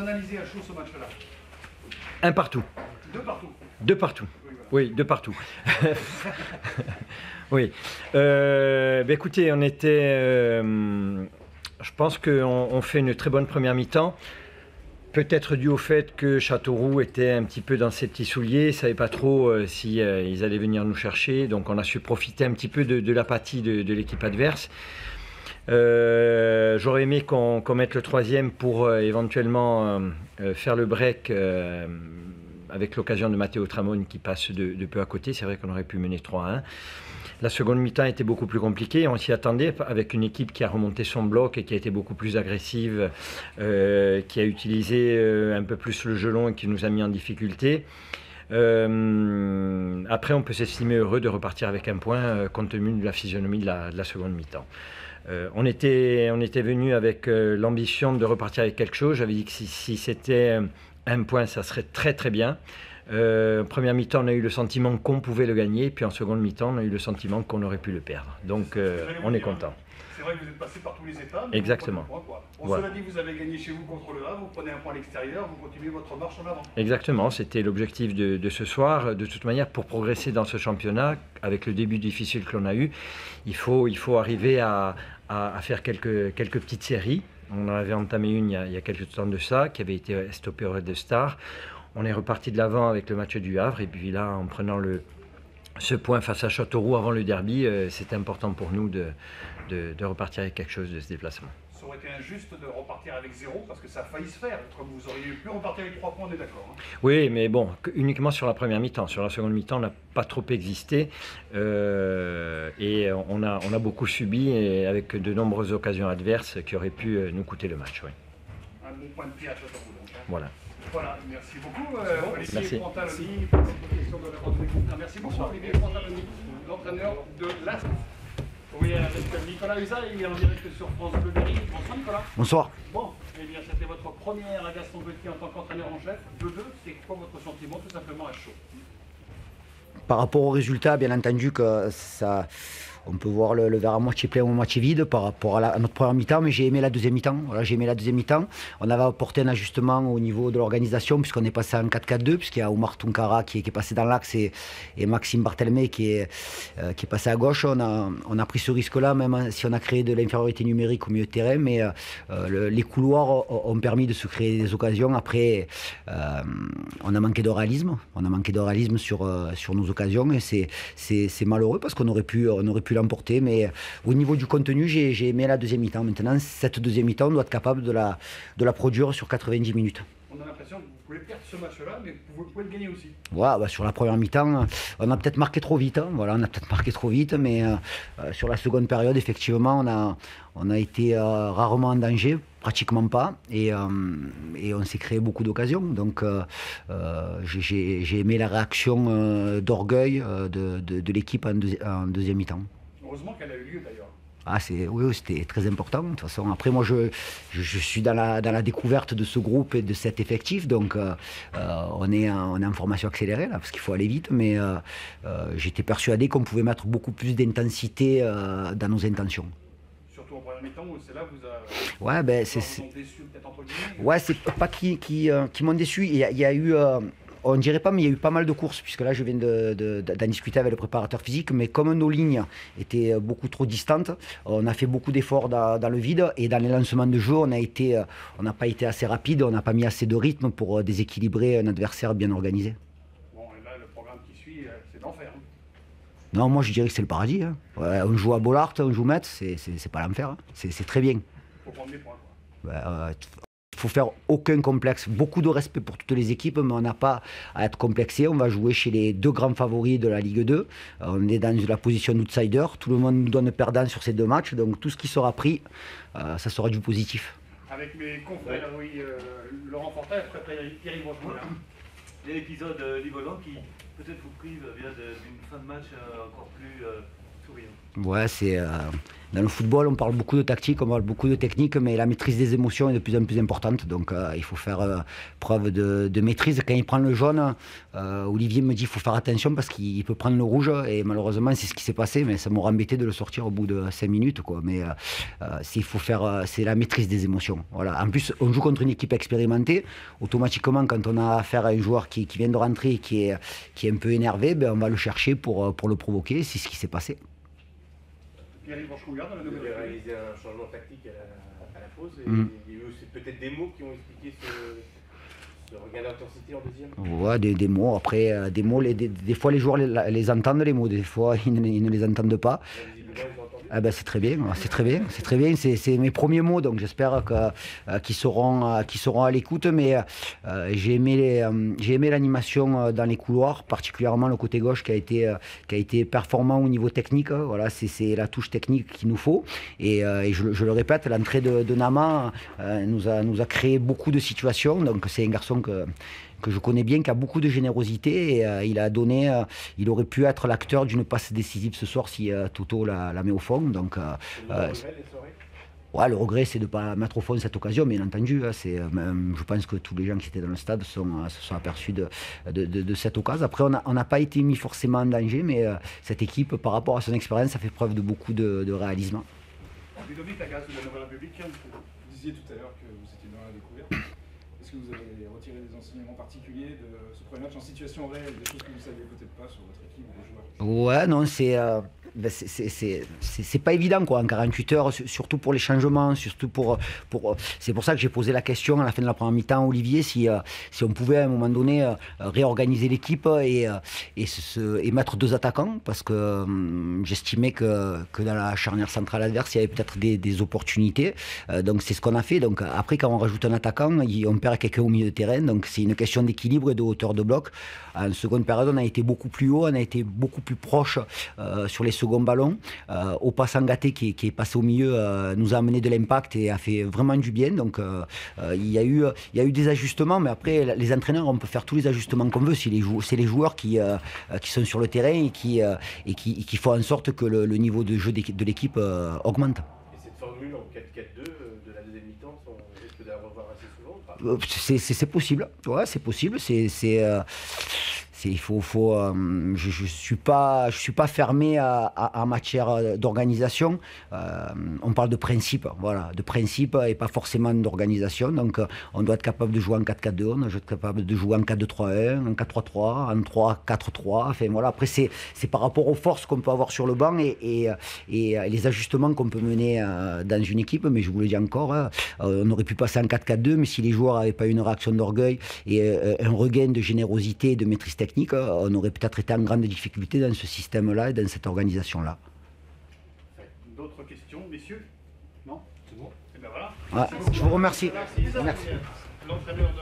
analysez à chaud ce match-là? Un partout. Deux partout. Deux partout. Oui, deux partout. Oui. Écoutez, on était... je pense qu'on fait une très bonne première mi-temps. Peut-être dû au fait que Châteauroux était un petit peu dans ses petits souliers, ne savait pas trop si ils allaient venir nous chercher. Donc on a su profiter un petit peu de l'apathie de l'équipe adverse. J'aurais aimé qu'on mette le troisième pour éventuellement faire le break avec l'occasion de Matteo Tramone qui passe de peu à côté. C'est vrai qu'on aurait pu mener 3-1. La seconde mi-temps était beaucoup plus compliquée, on s'y attendait avec une équipe qui a remonté son bloc et qui a été beaucoup plus agressive, qui a utilisé un peu plus le gelon et qui nous a mis en difficulté. Après, on peut s'estimer heureux de repartir avec un point compte tenu de la physionomie de la seconde mi-temps. On était venu avec l'ambition de repartir avec quelque chose. J'avais dit que si c'était un point, ça serait très très bien. En première mi-temps, on a eu le sentiment qu'on pouvait le gagner, puis en seconde mi-temps, on a eu le sentiment qu'on aurait pu le perdre. Donc, on est content. C'est vrai que vous êtes passé par tous les étapes. Exactement. Cela dit, vous avez gagné chez vous contre le Havre, vous prenez un point à l'extérieur, vous continuez votre marche en avant. Exactement, c'était l'objectif de ce soir. De toute manière, pour progresser dans ce championnat, avec le début difficile que l'on a eu, il faut arriver à faire quelques petites séries. On en avait entamé une il y a quelques temps de ça, qui avait été stoppée au Red Star. On est reparti de l'avant avec le match du Havre, et puis là, en prenant ce point face à Châteauroux avant le derby, c'était important pour nous de repartir avec quelque chose de ce déplacement. Ça aurait été injuste de repartir avec 0 parce que ça a failli se faire. Comme vous auriez pu repartir avec 3 points, on est d'accord. Hein. Oui, mais bon, uniquement sur la première mi-temps. Sur la seconde mi-temps, on n'a pas trop existé et on a beaucoup subi et avec de nombreuses occasions adverses qui auraient pu nous coûter le match. Oui. Un bon point de pied à Châteauroux. Donc, hein. Voilà. Voilà, merci beaucoup Merci. Olivier Pantaloni. Merci beaucoup Olivier Pantaloni, l'entraîneur de l'Ast. Oui, avec Nicolas Husa, il est en direct sur France Bleu Berry. Bonsoir Nicolas. Bonsoir. Bon, eh bien c'était votre première à Gaston Berthier en tant qu'entraîneur en chef. 2-2, c'est quoi votre sentiment tout simplement à chaud? Par rapport au résultat, bien entendu que ça, on peut voir le verre à moitié plein ou à moitié vide par rapport à notre première mi-temps, mais j'ai aimé la deuxième mi-temps. Voilà, j'ai aimé la deuxième mi-temps. On avait apporté un ajustement au niveau de l'organisation puisqu'on est passé en 4-4-2, puisqu'il y a Oumar Tunkara qui est passé dans l'axe et Maxime Barthelmé qui est passé à gauche. On a pris ce risque-là, même si on a créé de l'infériorité numérique au milieu de terrain, mais les couloirs ont permis de se créer des occasions. Après, on a manqué de réalisme. On a manqué de réalisme sur nos occasions et c'est malheureux parce qu'on aurait pu l'emporter, mais au niveau du contenu, j'ai aimé la deuxième mi-temps. Maintenant, cette deuxième mi-temps, on doit être capable de la produire sur 90 minutes. On a l'impression que vous pouvez perdre ce match-là, mais vous pouvez le gagner aussi. Ouais, bah sur la première mi-temps, on a peut-être marqué trop vite. Hein. Voilà, on a peut-être marqué trop vite, mais sur la seconde période, effectivement, on a été rarement en danger, pratiquement pas, et on s'est créé beaucoup d'occasions. Donc, j'ai aimé la réaction d'orgueil de l'équipe en deuxième mi-temps. Heureusement qu'elle a eu lieu d'ailleurs. Ah, oui, c'était très important. De toute façon, après, moi, je suis dans la découverte de ce groupe et de cet effectif. Donc, on est en formation accélérée, là, parce qu'il faut aller vite. Mais j'étais persuadé qu'on pouvait mettre beaucoup plus d'intensité dans nos intentions. Surtout en première mi-temps, où c'est là que vous avez... Ouais, ben, c'est déçu, peut-être entre guillemets. Ouais, c'est pas qui m'ont déçu. Il y a eu... on ne dirait pas, mais il y a eu pas mal de courses, puisque là, je viens d'en discuter avec le préparateur physique. Mais comme nos lignes étaient beaucoup trop distantes, on a fait beaucoup d'efforts dans le vide. Et dans les lancements de jeu, on n'a pas été assez rapide, on n'a pas mis assez de rythme pour déséquilibrer un adversaire bien organisé. Bon, et là, le programme qui suit, c'est l'enfer. Hein. Non, moi, je dirais que c'est le paradis. Hein. Ouais, on joue à Bollard, on joue Metz, c'est pas l'enfer. Hein. C'est très bien. Il faut prendre des points, quoi. Il faut faire aucun complexe, beaucoup de respect pour toutes les équipes, mais on n'a pas à être complexé. On va jouer chez les deux grands favoris de la Ligue 2. On est dans la position d'outsider. Tout le monde nous donne perdant sur ces deux matchs. Donc tout ce qui sera pris, ça sera du positif. Avec mes confrères, oui, Laurent Fortin et Pierre-Yves Rochemont. L'épisode d'Yvolan qui peut-être vous prive d'une fin de match encore plus souriante. Ouais, dans le football, on parle beaucoup de tactique, on parle beaucoup de technique, mais la maîtrise des émotions est de plus en plus importante. Donc, il faut faire preuve de maîtrise. Quand il prend le jaune, Olivier me dit qu'il faut faire attention parce qu'il peut prendre le rouge. Et malheureusement, c'est ce qui s'est passé. Mais ça m'aurait embêté de le sortir au bout de 5 minutes, quoi. Mais c'est la maîtrise des émotions. Voilà. En plus, on joue contre une équipe expérimentée. Automatiquement, quand on a affaire à un joueur qui vient de rentrer, qui est un peu énervé, ben, on va le chercher pour le provoquer. C'est ce qui s'est passé. Pierre-Yves Rochecouillard dans la Vous nouvelle avez République. réalisé un changement tactique à la pause. Et il y a eu aussi peut-être des mots qui ont expliqué ce regain d'intensité en deuxième. Ouais, des mots. Après, des mots, des fois les joueurs les entendent, les mots. Des fois, ils ne les entendent pas. Là, visiblement, ils ont entendu. Ah ben, c'est très bien, c'est très bien, c'est très bien. C'est mes premiers mots, donc j'espère qu'ils seront à l'écoute. Mais j'ai aimé l'animation dans les couloirs, particulièrement le côté gauche qui a été performant au niveau technique. Voilà, c'est la touche technique qu'il nous faut. Et je le répète, l'entrée de Nama nous a créé beaucoup de situations. Donc c'est un garçon que je connais bien, qui a beaucoup de générosité, et il aurait pu être l'acteur d'une passe décisive ce soir si Toto la met au fond. Donc, ouais, le regret, c'est de ne pas mettre au fond cette occasion, bien entendu. Je pense que tous les gens qui étaient dans le stade se sont aperçus de cette occasion. Après, on n'a pas été mis forcément en danger, mais cette équipe, par rapport à son expérience, a fait preuve de beaucoup de réalisme. Ludovic Lacasse de la Nouvelle République. Vous disiez tout à l'heure que vous étiez dans la découverte. Est-ce que vous avez retiré des enseignements particuliers de ce premier match en situation réelle, des choses que vous ne saviez peut-être pas sur votre équipe ou les joueurs? Ouais, non, c'est pas évident quoi, en 48 heures, surtout pour les changements, c'est pour ça que j'ai posé la question à la fin de la première mi-temps, Olivier, si on pouvait à un moment donné réorganiser l'équipe et mettre 2 attaquants, parce que j'estimais que dans la charnière centrale adverse, il y avait peut-être des opportunités. Donc c'est ce qu'on a fait. Donc après, quand on rajoute un attaquant, on perd quelqu'un au milieu de terrain. Donc c'est une question d'équilibre et de hauteur de bloc. En seconde période, on a été beaucoup plus haut, on a été beaucoup plus proche sur les seconds ballons. Opa Sangaté qui est passé au milieu nous a amené de l'impact et a fait vraiment du bien. Donc il y a eu des ajustements, mais après les entraîneurs, on peut faire tous les ajustements qu'on veut. C'est les joueurs qui sont sur le terrain et qui font en sorte que le niveau de jeu de l'équipe augmente. Et cette formule en 4-4-2 de la deuxième mi-temps, on risque de la revoir assez souvent ou pas? C'est possible. Ouais, c'est possible. Je suis pas fermé en matière d'organisation. On parle de principe, voilà, de principe et pas forcément d'organisation. Donc, on doit être capable de jouer en 4-4-2, on doit être capable de jouer en 4-2-3-1, en 4-3-3, en 3-4-3. Enfin voilà. Après, c'est par rapport aux forces qu'on peut avoir sur le banc et les ajustements qu'on peut mener dans une équipe. Mais je vous le dis encore, on aurait pu passer en 4-4-2, mais si les joueurs n'avaient pas eu une réaction d'orgueil et un regain de générosité et de maîtrise technique, on aurait peut-être été en grande difficulté dans ce système-là et dans cette organisation-là. D'autres questions, messieurs? Non? C'est bon? Et bien voilà. Ouais, je vous remercie. Merci. Merci. L'entraîneur de